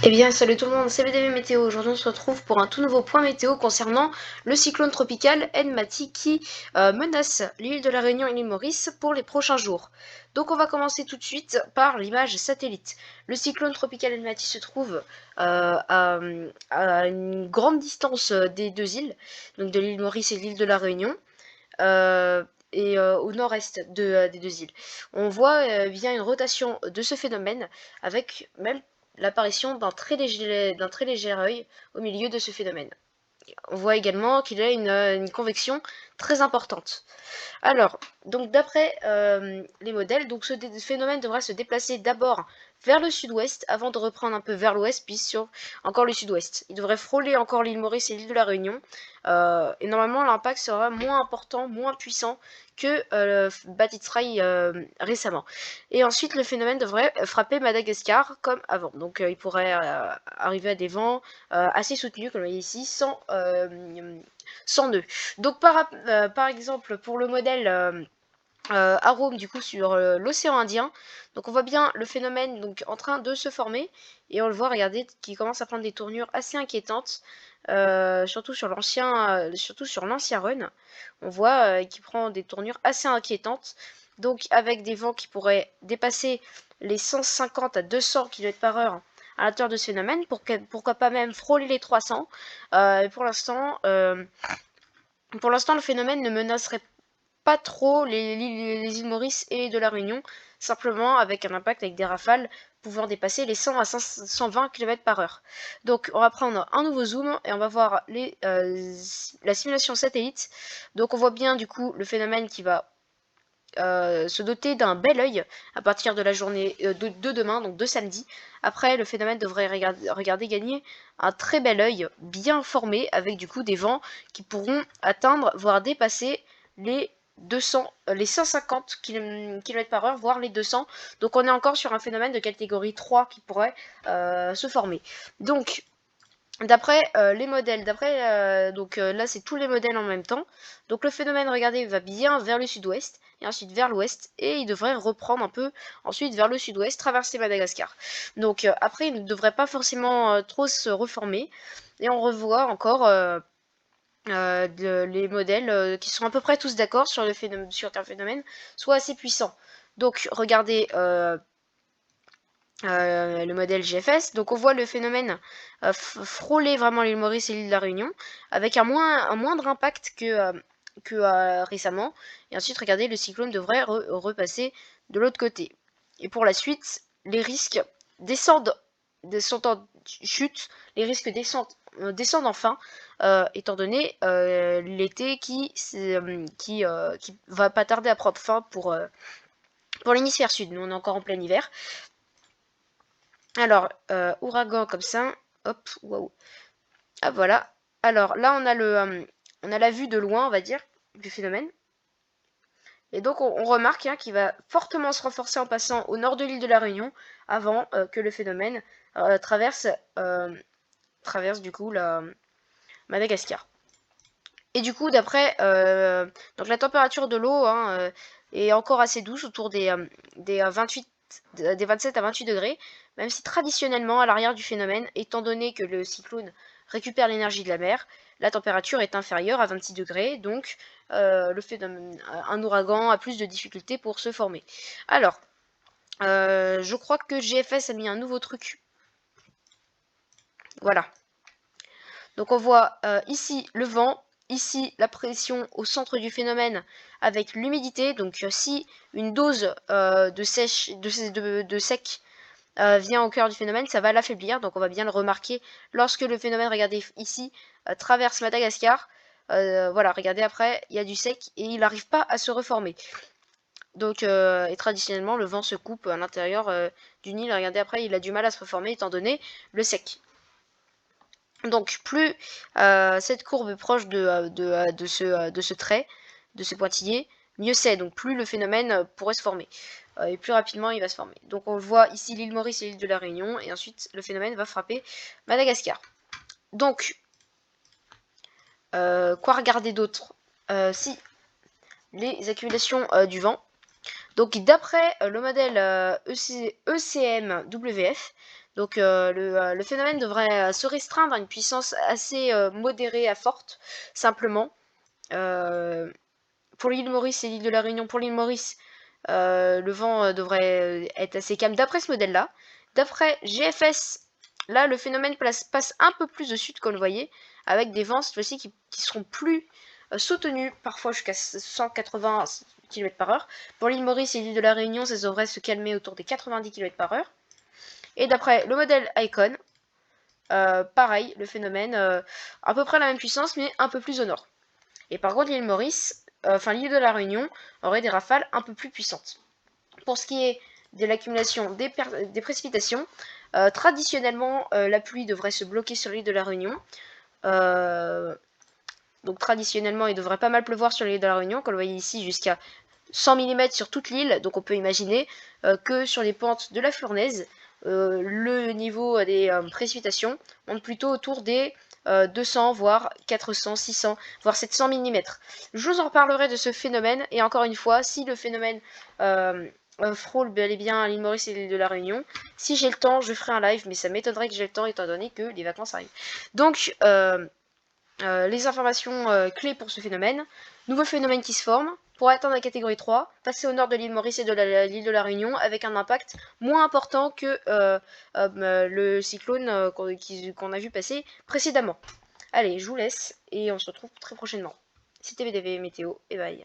Eh bien, salut tout le monde, c'est BDV Météo. Aujourd'hui, on se retrouve pour un tout nouveau point météo concernant le cyclone tropical Enmati qui menace l'île de la Réunion et l'île Maurice pour les prochains jours. Donc, on va commencer tout de suite par l'image satellite. Le cyclone tropical Enmati se trouve à une grande distance des deux îles, donc de l'île Maurice et de l'île de la Réunion. euh, au nord-est des deux îles. On voit bien une rotation de ce phénomène avec même l'apparition d'un très léger œil au milieu de ce phénomène. On voit également qu'il a une convection très importante. Alors, donc d'après les modèles, donc ce phénomène devra se déplacer d'abord vers le sud-ouest avant de reprendre un peu vers l'ouest, puis sur encore le sud-ouest. Il devrait frôler encore l'île Maurice et l'île de la Réunion. Et normalement, l'impact sera moins important, moins puissant que Batitrai récemment. Et ensuite, le phénomène devrait frapper Madagascar comme avant. Donc, il pourrait arriver à des vents assez soutenus, comme ici, sans nœud. Donc par exemple pour le modèle Arome du coup sur l'océan Indien, donc on voit bien le phénomène donc en train de se former et on le voit regardez qui commence à prendre des tournures assez inquiétantes, surtout sur l'ancien run, on voit qu'il prend des tournures assez inquiétantes, donc avec des vents qui pourraient dépasser les 150 à 200 km/h à l'intérieur de ce phénomène, pourquoi pas même frôler les 300. Pour l'instant, le phénomène ne menacerait pas trop les îles Maurice et de la Réunion, simplement avec un impact avec des rafales pouvant dépasser les 100 à 120 km/h. Donc on va prendre un nouveau zoom et on va voir la simulation satellite. Donc on voit bien du coup le phénomène qui va se doter d'un bel œil à partir de la journée de demain, donc de samedi. Après, le phénomène devrait regarder gagner un très bel œil bien formé avec du coup des vents qui pourront atteindre, voire dépasser les 200, les 150 km/h, voire les 200. Donc on est encore sur un phénomène de catégorie 3 qui pourrait se former. Donc d'après les modèles, là c'est tous les modèles en même temps. Donc le phénomène, regardez, va bien vers le sud-ouest et ensuite vers l'ouest et il devrait reprendre un peu ensuite vers le sud-ouest, traverser Madagascar. Donc après il ne devrait pas forcément trop se reformer et on revoit encore les modèles qui sont à peu près tous d'accord sur qu'un phénomène soit assez puissant. Donc regardez le modèle GFS. Donc on voit le phénomène frôler vraiment l'île Maurice et l'île de la Réunion avec un moindre impact que récemment. Et ensuite, regardez, le cyclone devrait repasser de l'autre côté. Et pour la suite, les risques descendent en chute, les risques descendent enfin, étant donné l'été qui va pas tarder à prendre fin pour l'hémisphère sud. Nous, on est encore en plein hiver. Alors, ouragan comme ça. Hop, waouh. Ah voilà. Alors là, on a la vue de loin, on va dire, du phénomène. Et donc, on remarque qu'il va fortement se renforcer en passant au nord de l'île de la Réunion avant que le phénomène traverse, du coup la Madagascar. Et du coup, d'après donc la température de l'eau est encore assez douce, autour des 28 des 27 à 28 degrés, même si traditionnellement, à l'arrière du phénomène, étant donné que le cyclone récupère l'énergie de la mer, la température est inférieure à 26 degrés, donc un ouragan a plus de difficultés pour se former. Alors, je crois que GFS a mis un nouveau truc. Voilà. Donc on voit ici le vent, ici la pression au centre du phénomène avec l'humidité. Donc si une dose de sec vient au cœur du phénomène, ça va l'affaiblir. Donc on va bien le remarquer lorsque le phénomène, regardez ici, traverse Madagascar. Voilà, regardez après, il y a du sec et il n'arrive pas à se reformer. Donc, et traditionnellement, le vent se coupe à l'intérieur d'une île. Regardez après, il a du mal à se reformer étant donné le sec. Donc plus cette courbe est proche de ce trait, de ce pointillé, mieux c'est. Donc plus le phénomène pourrait se former. Et plus rapidement il va se former. Donc on voit ici l'île Maurice et l'île de la Réunion. Et ensuite le phénomène va frapper Madagascar. Donc, quoi regarder d'autre si les accumulations du vent. Donc d'après le modèle ECMWF, Donc le phénomène devrait se restreindre à une puissance assez modérée à forte, simplement. Pour l'île Maurice et l'île de la Réunion, pour l'île Maurice, le vent devrait être assez calme d'après ce modèle-là. D'après GFS, là, le phénomène passe un peu plus au sud, comme vous le voyez, avec des vents, cette fois-ci, qui seront plus soutenus, parfois jusqu'à 180 km/h. Pour l'île Maurice et l'île de la Réunion, ça devrait se calmer autour des 90 km/h. Et d'après le modèle Icon, pareil, le phénomène, à peu près la même puissance, mais un peu plus au nord. Et par contre, l'île Maurice, l'île de la Réunion, aurait des rafales un peu plus puissantes. Pour ce qui est de l'accumulation des précipitations, traditionnellement, la pluie devrait se bloquer sur l'île de la Réunion. Donc traditionnellement, il devrait pas mal pleuvoir sur l'île de la Réunion, comme vous le voyez ici, jusqu'à 100 mm sur toute l'île. Donc on peut imaginer que sur les pentes de la Fournaise, le niveau des précipitations monte plutôt autour des 200, voire 400, 600, voire 700 mm. Je vous en reparlerai de ce phénomène, et encore une fois, si le phénomène frôle bel et bien l'île Maurice et l'île de la Réunion, si j'ai le temps, je ferai un live, mais ça m'étonnerait que j'ai le temps étant donné que les vacances arrivent. Donc, les informations clés pour ce phénomène. Nouveau phénomène qui se forme. Pour atteindre la catégorie 3, passer au nord de l'île Maurice et de l'île de la Réunion avec un impact moins important que le cyclone qu'on a vu passer précédemment. Allez, je vous laisse et on se retrouve très prochainement. C'était VDV Météo et bye.